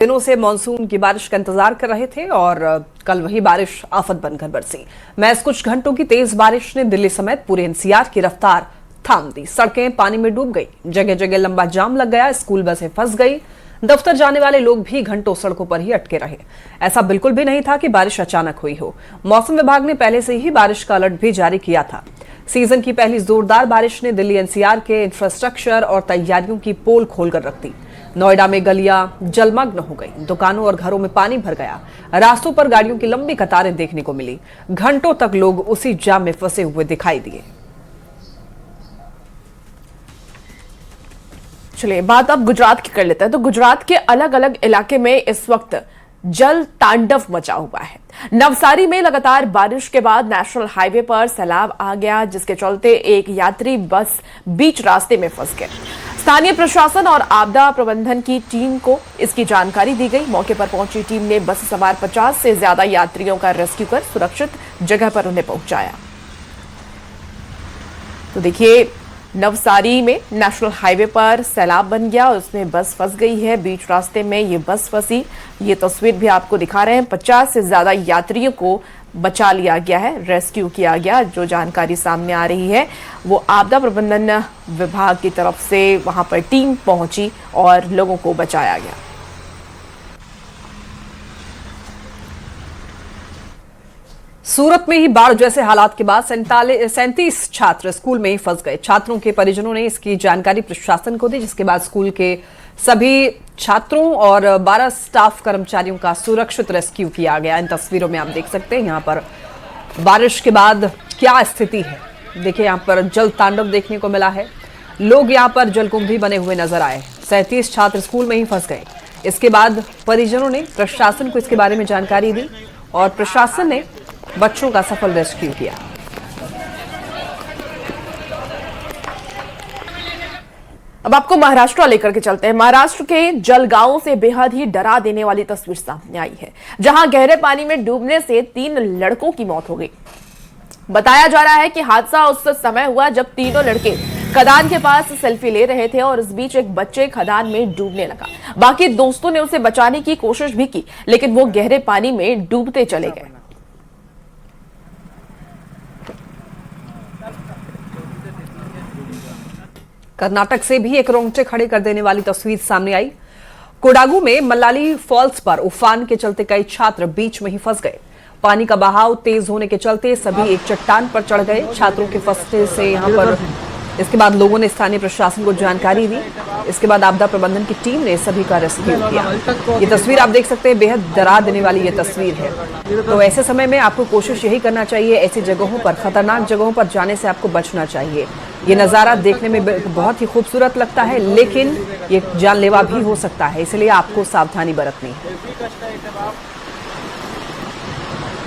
दिनों से मानसून की बारिश का इंतजार कर रहे थे और कल वही बारिश आफत बनकर बरसी। महज कुछ घंटों की तेज बारिश ने दिल्ली समेत पूरे एनसीआर की रफ्तार थाम दी। सड़कें पानी में डूब गई, जगह जगह लंबा जाम लग गया, स्कूल बसें फंस गई, दफ्तर जाने वाले लोग भी घंटों सड़कों पर ही अटके रहे। ऐसा बिल्कुल भी नहीं था कि बारिश अचानक हुई हो। मौसम विभाग ने पहले से ही बारिश का अलर्ट भी जारी किया था। सीजन की पहली जोरदार बारिश ने दिल्ली एनसीआर के इंफ्रास्ट्रक्चर और तैयारियों की पोल खोलकर रख दी। नोएडा में गलियां जलमग्न हो गई, दुकानों और घरों में पानी भर गया, रास्तों पर गाड़ियों की लंबी कतारें देखने को मिली। घंटों तक लोग उसी जाम में फंसे हुए दिखाई दिए। चलिए बात अब गुजरात की कर लेते हैं। तो गुजरात के अलग अलग इलाके में इस वक्त जल तांडव मचा हुआ है। नवसारी में लगातार बारिश के बाद नेशनल हाईवे पर सैलाब आ गया, जिसके चलते एक यात्री बस बीच रास्ते में फंस गए। स्थानीय प्रशासन और आपदा प्रबंधन की टीम को इसकी जानकारी दी गई। मौके पर पहुंची टीम ने बस सवार 50 से ज्यादा यात्रियों का रेस्क्यू कर सुरक्षित जगह पर उन्हें पहुंचाया। तो देखिए, नवसारी में नेशनल हाईवे पर सैलाब बन गया, उसमें बस फंस गई है। बीच रास्ते में ये बस फंसी, ये तस्वीर भी आपको दिखा रहे हैं। 50 से ज्यादा यात्रियों को बचा लिया गया है, रेस्क्यू किया गया। जो जानकारी सामने आ रही है वो आपदा प्रबंधन विभाग की तरफ से वहां पर टीम पहुंची और लोगों को बचाया गया। सूरत में ही बाढ़ जैसे हालात के बाद 37 छात्र स्कूल में ही फंस गए। छात्रों के परिजनों ने इसकी जानकारी प्रशासन को दी, जिसके बाद स्कूल के सभी छात्रों और 12 स्टाफ कर्मचारियों का सुरक्षित रेस्क्यू किया गया। इन तस्वीरों में आप देख सकते हैं यहाँ पर बारिश के बाद क्या स्थिति है। देखिए, यहाँ पर जल तांडव देखने को मिला है। लोग यहाँ पर जलकुंभ भी बने हुए नजर आए। 37 छात्र स्कूल में ही फंस गए। इसके बाद परिजनों ने प्रशासन को इसके बारे में जानकारी दी और प्रशासन ने बच्चों का सफल रेस्क्यू किया। अब आपको महाराष्ट्र लेकर के चलते हैं। महाराष्ट्र के जलगांव से बेहद ही डरा देने वाली तस्वीर सामने आई है, जहां गहरे पानी में डूबने से 3 लड़कों की मौत हो गई। बताया जा रहा है कि हादसा उस समय हुआ जब तीनों लड़के खदान के पास सेल्फी ले रहे थे और इस बीच एक बच्चे खदान में डूबने लगा। बाकी दोस्तों ने उसे बचाने की कोशिश भी की, लेकिन वो गहरे पानी में डूबते चले गए। कर्नाटक से भी एक रोंगटे खड़े कर देने वाली तस्वीर सामने आई। कोडागू में मल्लाली फॉल्स पर उफान के चलते कई छात्र बीच में ही फंस गए। पानी का बहाव तेज होने के चलते सभी एक चट्टान पर चढ़ गए। छात्रों के फंसने से यहां पर इसके बाद लोगों ने स्थानीय प्रशासन को जानकारी दी। इसके बाद आपदा प्रबंधन की टीम ने सभी का रेस्क्यू किया। ये तस्वीर आप देख सकते हैं, बेहद डरा देने वाली ये तस्वीर है। तो ऐसे समय में आपको कोशिश यही करना चाहिए, ऐसी जगहों पर, खतरनाक जगहों पर जाने से आपको बचना चाहिए। ये नज़ारा देखने में बहुत ही खूबसूरत लगता है, लेकिन ये जानलेवा भी हो सकता है, इसलिए आपको सावधानी बरतनी है।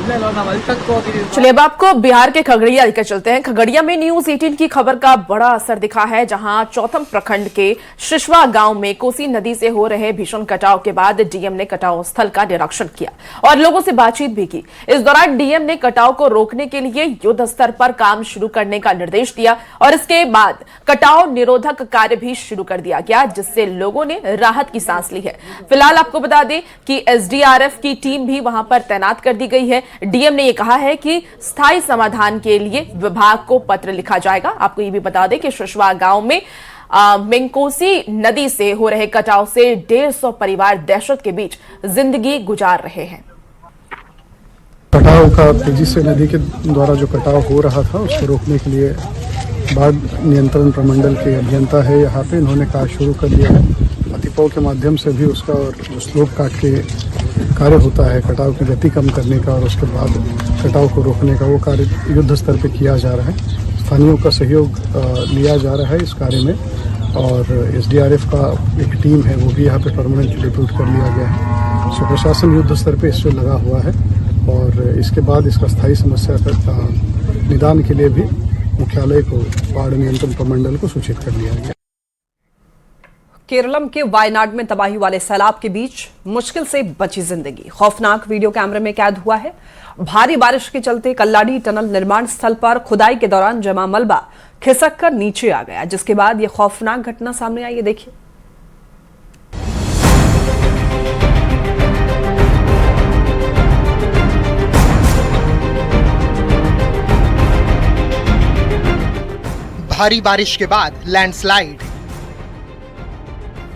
चलिए अब आपको बिहार के खगड़िया लेकर चलते हैं। खगड़िया में न्यूज 18 की खबर का बड़ा असर दिखा है, जहां चौथम प्रखंड के शिशवा गांव में कोसी नदी से हो रहे भीषण कटाव के बाद डीएम ने कटाव स्थल का निरीक्षण किया और लोगों से बातचीत भी की। इस दौरान डीएम ने कटाव को रोकने के लिए युद्ध स्तर पर काम शुरू करने का निर्देश दिया और इसके बाद कटाव निरोधक कार्य भी शुरू कर दिया गया, जिससे लोगों ने राहत की सांस ली है। फिलहाल आपको बता दें कि एसडीआरएफ की टीम भी वहां पर तैनात कर दी गई है। डीएम ने यह कहा है कि स्थायी समाधान के लिए विभाग को पत्र लिखा जाएगा। आपको ये भी बता दें कि शिशवा गांव में मेंकोसी नदी से हो रहे कटाव से 150 परिवार दहशत के बीच जिंदगी गुजार रहे हैं। कटाव का तेजी से नदी के द्वारा जो कटाव हो रहा था उसको रोकने के लिए बाढ़ नियंत्रण प्रमंडल के अभियंता है यहाँ पे, इन्होंने कार्य शुरू कर दिया है। अतिपो के माध्यम से भी उसका और स्लोप काट के कार्य होता है कटाव की गति कम करने का और उसके बाद कटाव को रोकने का, वो कार्य युद्ध स्तर पे किया जा रहा है। स्थानीयों का सहयोग लिया जा रहा है इस कार्य में और एसडीआरएफ का एक टीम है वो भी यहाँ पे परमानेंट डिप्यूट कर लिया गया है। सो प्रशासन युद्ध स्तर पे इससे लगा हुआ है और इसके बाद इसका स्थायी समस्या का निदान के लिए भी मुख्यालय को बाढ़ नियंत्रण प्रमंडल को सूचित कर दिया गया। केरलम के वायनाड में तबाही वाले सैलाब के बीच मुश्किल से बची जिंदगी खौफनाक वीडियो कैमरे में कैद हुआ है। भारी बारिश के चलते कल्लाडी टनल निर्माण स्थल पर खुदाई के दौरान जमा मलबा खिसक कर नीचे आ गया, जिसके बाद यह खौफनाक घटना सामने आई है। देखिए। भारी बारिश के बाद लैंडस्लाइड,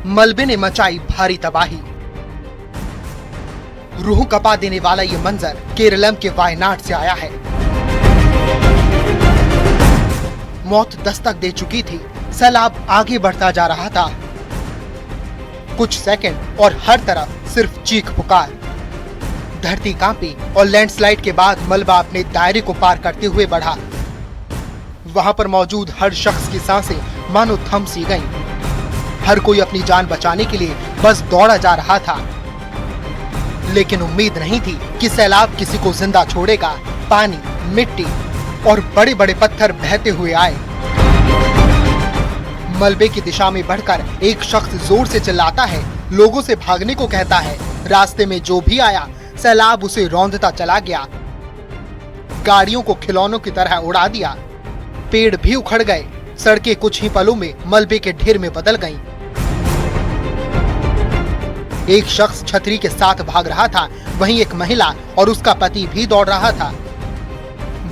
मलबे ने मचाई भारी तबाही। रूह कपा देने वाला ये मंजर केरलम के वायनाड से आया है। मौत दस्तक दे चुकी थी, सैलाब आगे बढ़ता जा रहा था। कुछ सेकंड और हर तरफ सिर्फ चीख पुकार। धरती कांपी और लैंडस्लाइड के बाद मलबा अपने दायरे को पार करते हुए बढ़ा। वहां पर मौजूद हर शख्स की सांसें मानो थम सी गईं। हर कोई अपनी जान बचाने के लिए बस दौड़ा जा रहा था, लेकिन उम्मीद नहीं थी कि सैलाब किसी को जिंदा छोड़ेगा। पानी, मिट्टी और बड़े बड़े पत्थर बहते हुए आए। मलबे की दिशा में बढ़कर एक शख्स जोर से चिल्लाता है, लोगों से भागने को कहता है। रास्ते में जो भी आया सैलाब उसे रौंदता चला गया। गाड़ियों को खिलौनों की तरह उड़ा दिया। पेड़ भी उखड़ गए। सड़कें कुछ ही पलों में मलबे के ढेर में बदल गईं। एक शख्स छतरी के साथ भाग रहा था, वहीं एक महिला और उसका पति भी दौड़ रहा था।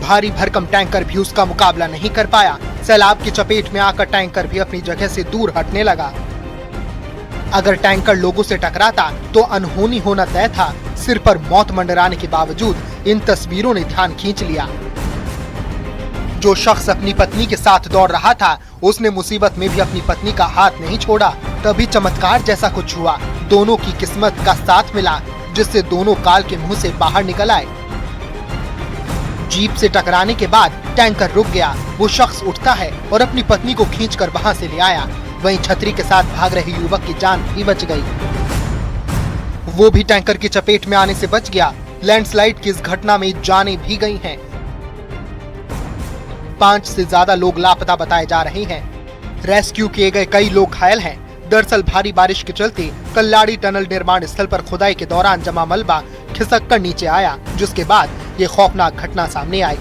भारी भरकम टैंकर भी उसका मुकाबला नहीं कर पाया। सैलाब की चपेट में आकर टैंकर भी अपनी जगह से दूर हटने लगा। अगर टैंकर लोगों से टकराता तो अनहोनी होना तय था। सिर पर मौत मंडराने के बावजूद इन तस्वीरों ने ध्यान खींच लिया। जो शख्स अपनी पत्नी के साथ दौड़ रहा था, उसने मुसीबत में भी अपनी पत्नी का हाथ नहीं छोड़ा। तभी चमत्कार जैसा कुछ हुआ। दोनों की किस्मत का साथ मिला, जिससे दोनों काल के मुंह से बाहर निकल आए। जीप से टकराने के बाद टैंकर रुक गया। वो शख्स उठता है और अपनी पत्नी को खींचकर वहां से ले आया। वहीं छतरी के साथ भाग रहे युवक की जान भी बच गई। वो भी टैंकर की चपेट में आने से बच गया। लैंडस्लाइड की इस घटना में जानें भी गई हैं। 5 से ज्यादा लोग लापता बताए जा रहे हैं। रेस्क्यू किए गए कई लोग घायल हैं। दरअसल भारी बारिश के चलते कल्लाड़ी टनल निर्माण स्थल पर खुदाई के दौरान जमा मलबा खिसक कर नीचे आया, जिसके बाद ये खौफनाक घटना सामने आई।